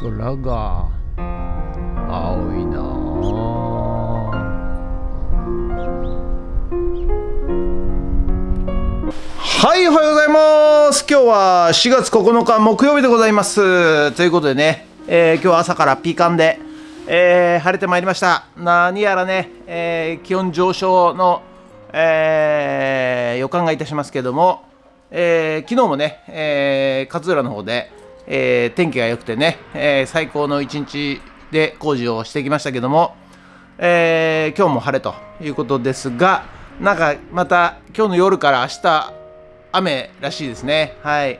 空が青いなはい、おはようございます。今日は4月9日木曜日でございます。ということでね、今日は朝からピーカンで、晴れてまいりました。何やらね、気温上昇の、予感がいたしますけども、昨日もね、勝浦の方で、天気が良くてね、最高の一日で工事をしてきましたけども、今日も晴れということですが、なんかまた今日の夜から明日雨らしいですね。はい、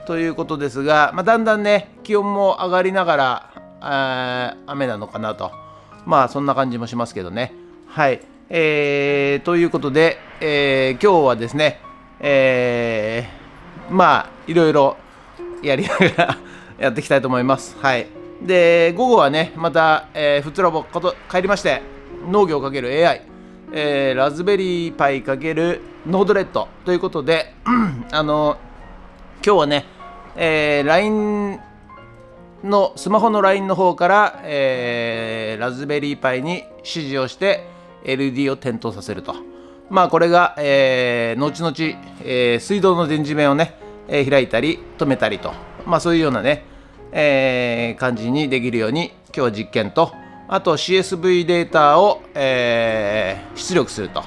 ということですが、だんだんね気温も上がりながら雨なのかなと、そんな感じもしますけどね。はい、ということで、今日はですね、いろいろやりながらやっていきたいと思います。はい、で午後はねまた、フットラボ帰りまして、農業×AI、ラズベリーパイ×ノードレッドということで今日はね、LINE のスマホの LINE の方から、ラズベリーパイに指示をして LED を点灯させると。これが、後々、水道の電磁面をね、開いたり止めたりと、そういうようなね、感じにできるように今日は実験と、あと CSV データを、出力すると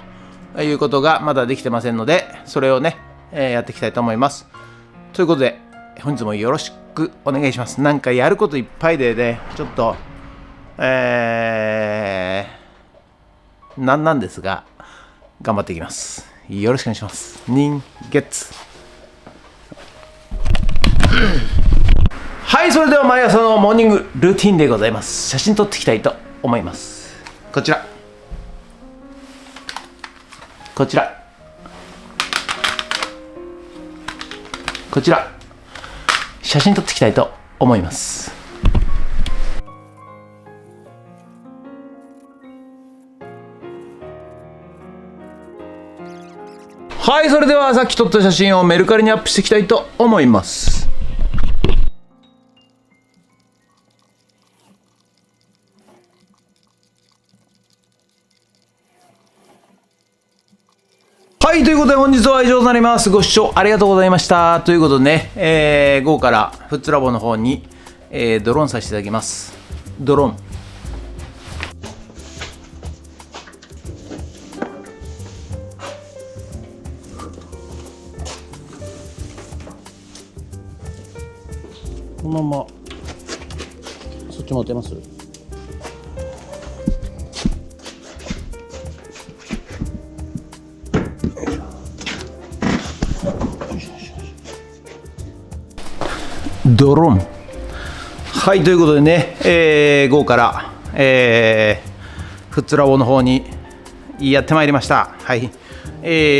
いうことがまだできてませんので、それをね、やっていきたいと思います。ということで本日もよろしくお願いします。なんかやることいっぱいでね、ちょっとなんですが頑張っていきます。よろしくお願いします。人月はい、それでは毎朝のモーニングルーティンでございます。写真撮っていきたいと思います。こちら写真撮っていきたいと思います。はい、それではさっき撮った写真をメルカリにアップしていきたいと思います。はい、ということで本日は以上となります。ご視聴ありがとうございました。ということでね、午後からフッツラボの方に、ドローンさせていただきます。ドローンこのままそっち持てます？ドローン。はい、ということでね、午後から、フッツラボの方にやってまいりました。はい、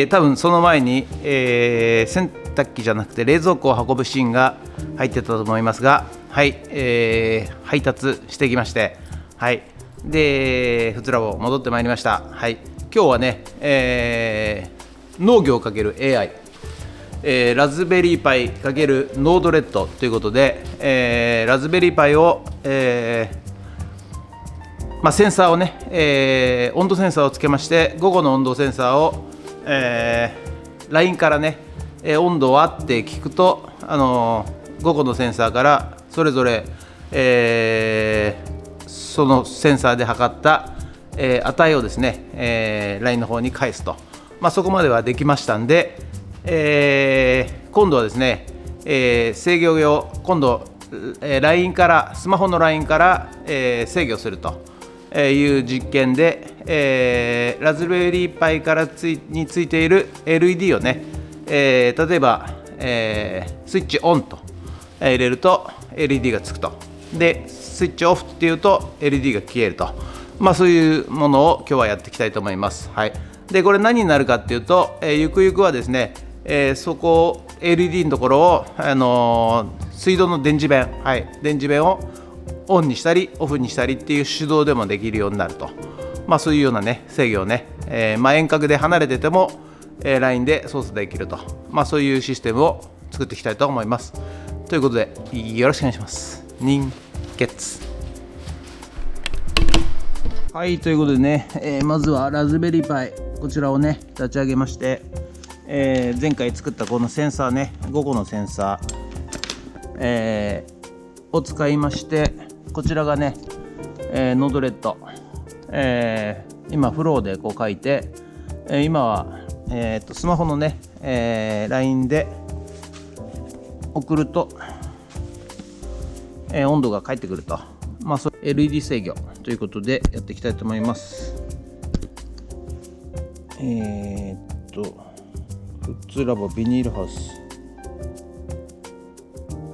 多分その前に、洗濯機じゃなくて冷蔵庫を運ぶシーンが入ってたと思いますが、はい、配達してきまして、はい、でフッツラボ戻ってまいりました。はい、今日はね、農業×AI、ラズベリーパイ×ノードレッドということで、ラズベリーパイを、センサーをね、温度センサーをつけまして、午後の温度センサーを、LINE からね、温度はって聞くと、午後のセンサーからそれぞれ、そのセンサーで測った、値をですね、LINE の方に返すと、そこまではできましたんで、今度はですね、制御用、今度、LINE からスマホの LINE から、制御するという実験で、ラズベリーパイからについている LED をね、例えば、スイッチオンと入れると LED がつくと。でスイッチオフっていうと LED が消えると、そういうものを今日はやっていきたいと思います。はい、でこれ何になるかっていうと、ゆくゆくはですね、そこを LED のところを、水道の電磁弁、電磁弁をオンにしたりオフにしたりっていう手動でもできるようになると、そういうようなね制御をね、遠隔で離れてても、LINE で操作できると、そういうシステムを作っていきたいと思います。ということでよろしくお願いします。人ゲッツ。はい、ということでね、まずはラズベリーパイ、こちらをね立ち上げまして、前回作ったこのセンサーね、5個のセンサー、を使いまして、こちらがね、ノードレッド、今フローでこう書いて、今は、スマホのね、LINE で送ると、温度が返ってくると、それ LED 制御ということでやっていきたいと思います。フッツラボビニールハウス、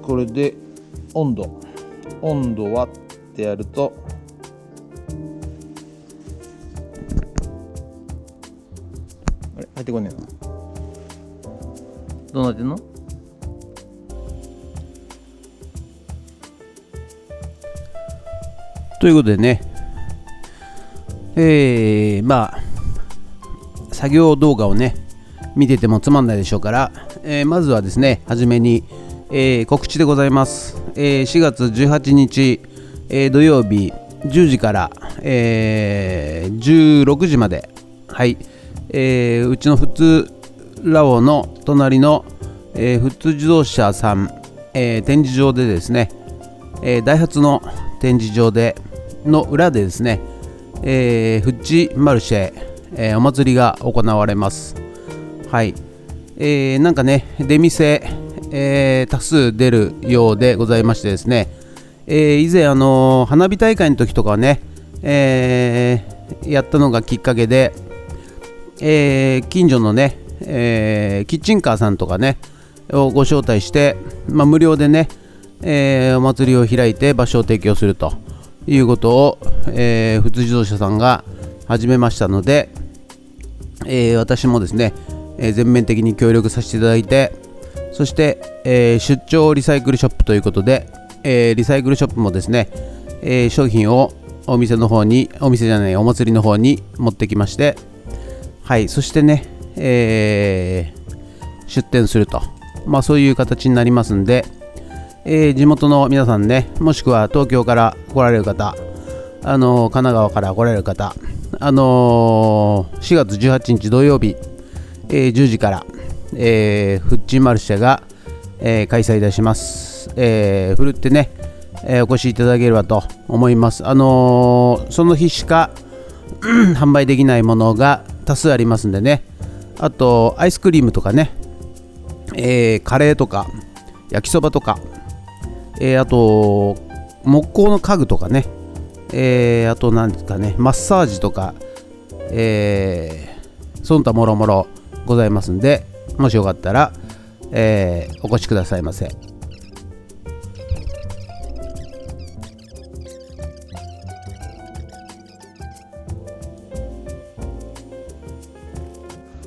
これで温度はってやると、あれ入ってこねえな。どうなってんの？ということでね、作業動画をね見ててもつまんないでしょうから、まずはですね、はじめに、告知でございます。4月18日、土曜日10時から、16時まで、はい、うちの富津ラボの隣の、富津自動車さん、展示場でですね、ダイハツの展示場での裏でですね、富士マルシェ、お祭りが行われます。はい、なんかね出店、多数出るようでございましてですね、以前花火大会の時とかね、やったのがきっかけで、近所のね、キッチンカーさんとかねをご招待して、無料でね、お祭りを開いて場所を提供するということを、富津自動車さんが始めましたので、私もですね、全面的に協力させていただいて、そして、出張リサイクルショップということで、リサイクルショップもですね、商品をお祭りの方に持ってきまして、はい、そしてね、出店すると、そういう形になりますんで、地元の皆さんね、もしくは東京から来られる方、神奈川から来られる方、4月18日土曜日、10時から、富士マルシェが、開催いたします。ふるってね、お越しいただければと思います。その日しか販売できないものが多数ありますんでね、あとアイスクリームとかね、カレーとか焼きそばとか、あと木工の家具とかね、あと何ですかね、マッサージとか、その他もろもろございますんで、もしよかったら、お越しくださいませ。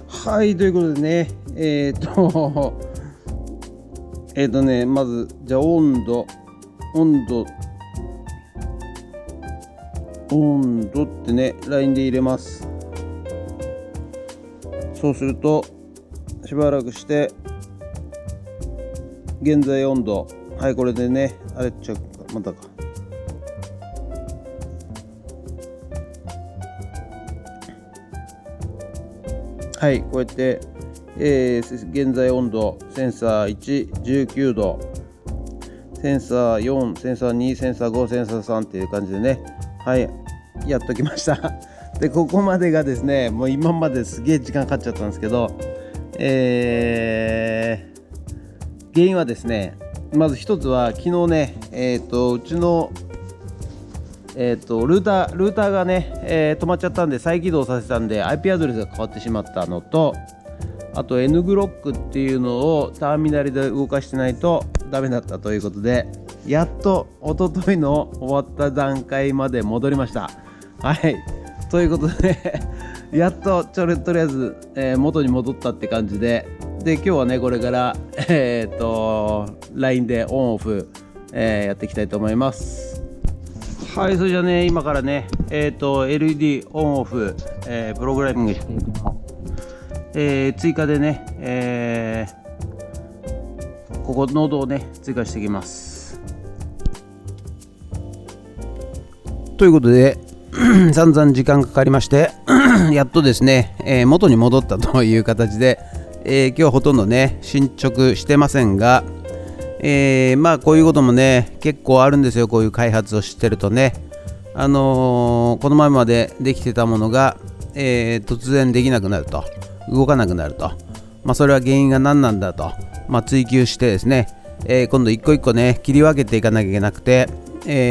はい、ということでね、まずじゃあ温度ってね LINE で入れます。そうするとしばらくして現在温度、はい、これでね、あれまたか、はい、こうやって、現在温度センサー1、19度、センサー4、センサー2、センサー5、センサー3っていう感じでね、はい、やっときました。で、ここまでがですね、もう今まですげえ時間かかっちゃったんですけど、原因はですね、まず一つは昨日ね、うちのルーターがね、止まっちゃったんで再起動させたんで IP アドレスが変わってしまったのと、あと N グロックっていうのをターミナルで動かしてないとダメだったということで、やっと一昨日の終わった段階まで戻りました。はい、ということで、ね、やっととりあえず、元に戻ったって感じで、今日はねこれから、LINE でオンオフ、やっていきたいと思います。はい、それじゃあね、今からね、LED オンオフ、プログラミングしていきます。追加でね、ここノードをね追加していきます。ということで散々時間かかりましてやっとですね、元に戻ったという形で、今日はほとんどね進捗してませんが、まあこういうこともね結構あるんですよ。こういう開発をしてるとね、この前までできてたものが、突然できなくなると、動かなくなると、それは原因が何なんだと、追求してですね、今度一個一個ね切り分けていかなきゃいけなくて、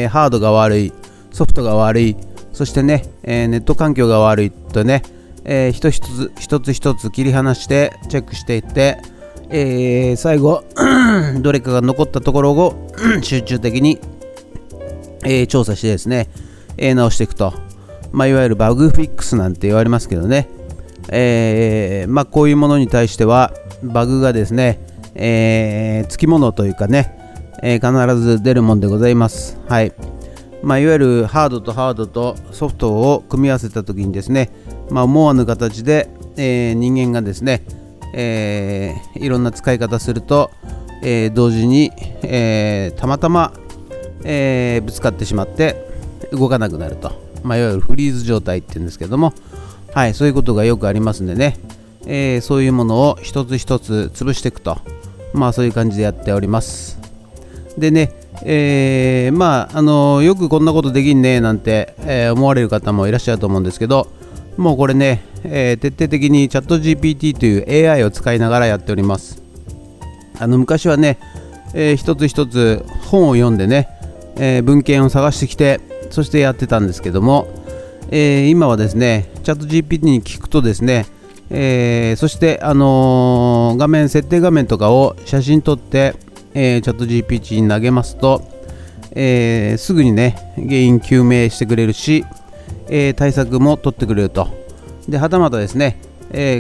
ハードが悪い、ソフトが悪い、そしてね、ネット環境が悪いとね、一つ一つ切り離してチェックしていって、最後どれかが残ったところを集中的に、調査してですね、直していくと、いわゆるバグフィックスなんて言われますけどね、こういうものに対してはバグがですね、つきものというかね、必ず出るもんでございます。はい。いわゆるハードとソフトを組み合わせたときにですね、思わぬ形で、人間がですね、いろんな使い方すると、同時に、たまたま、ぶつかってしまって動かなくなると、いわゆるフリーズ状態っていうんですけども、はい、そういうことがよくありますんでね、そういうものを一つ一つ潰していくと、そういう感じでやっております。でね、よくこんなことできんねなんて、思われる方もいらっしゃると思うんですけど、もうこれね、徹底的にチャット GPT という AI を使いながらやっております。昔はね、一つ一つ本を読んでね、文献を探してきてそしてやってたんですけども、今はですねチャット GPT に聞くとですね、そして、設定画面とかを写真撮って、チャット GPT に投げますと、すぐにね原因究明してくれるし、対策も取ってくれると。ではたまたですね、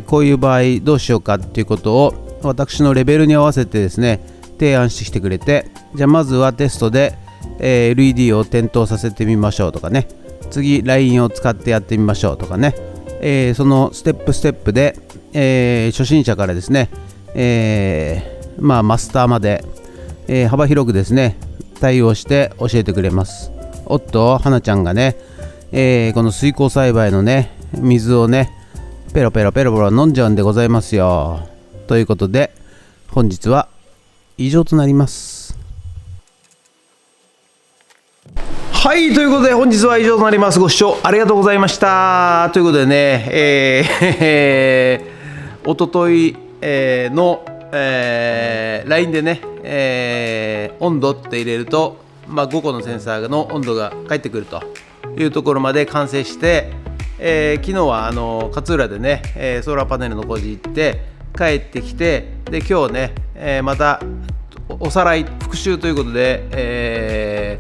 こういう場合どうしようかっていうことを私のレベルに合わせてですね提案してきてくれて、じゃあまずはテストで、LED を点灯させてみましょうとかね、次 LINE を使ってやってみましょうとかね、そのステップで、初心者からですね、マスターまで、幅広くですね対応して教えてくれます。おっと花ちゃんがね、この水耕栽培のね水をねペロペロ飲んじゃうんでございますよ。ということで本日は以上となります。はい、ということで本日は以上となります。ご視聴ありがとうございました。ということでね、おとといの、LINE でね、温度って入れると、5個のセンサーの温度が返ってくるというところまで完成して、昨日は勝浦でね、ソーラーパネルの工事行って帰ってきて、で今日ね、またおさらい復習ということで、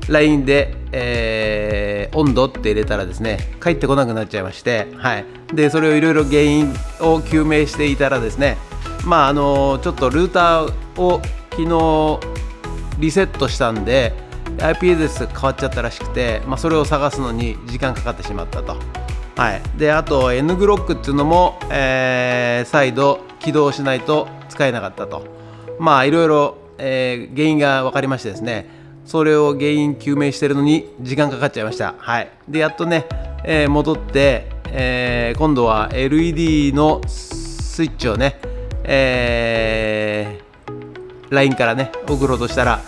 LINE で、温度って入れたらですね返ってこなくなっちゃいまして、はい、でそれをいろいろ原因を究明していたらですね、ちょっとルーターを昨日リセットしたんで IP アドレス変わっちゃったらしくて、それを探すのに時間かかってしまったと。はい、であと N グロックっていうのも、再度起動しないと使えなかったと。いろいろ、原因が分かりましてですね、それを原因究明してるのに時間かかっちゃいました。はい、でやっとね、戻って、今度は LED のスイッチをね、LINE からね送ろうとしたら、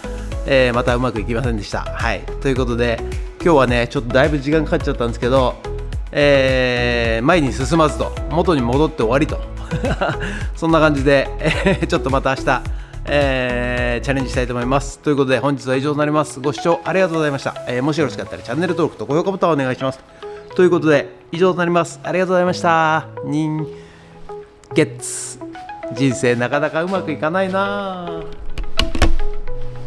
またうまくいきませんでした。はい、ということで今日はねちょっとだいぶ時間かかっちゃったんですけど、前に進まずと元に戻って終わりとそんな感じで、ちょっとまた明日、チャレンジしたいと思います。ということで本日は以上となります。ご視聴ありがとうございました。もしよろしかったらチャンネル登録と高評価ボタンをお願いします。ということで以上となります。ありがとうございました。人生なかなかうまくいかないな。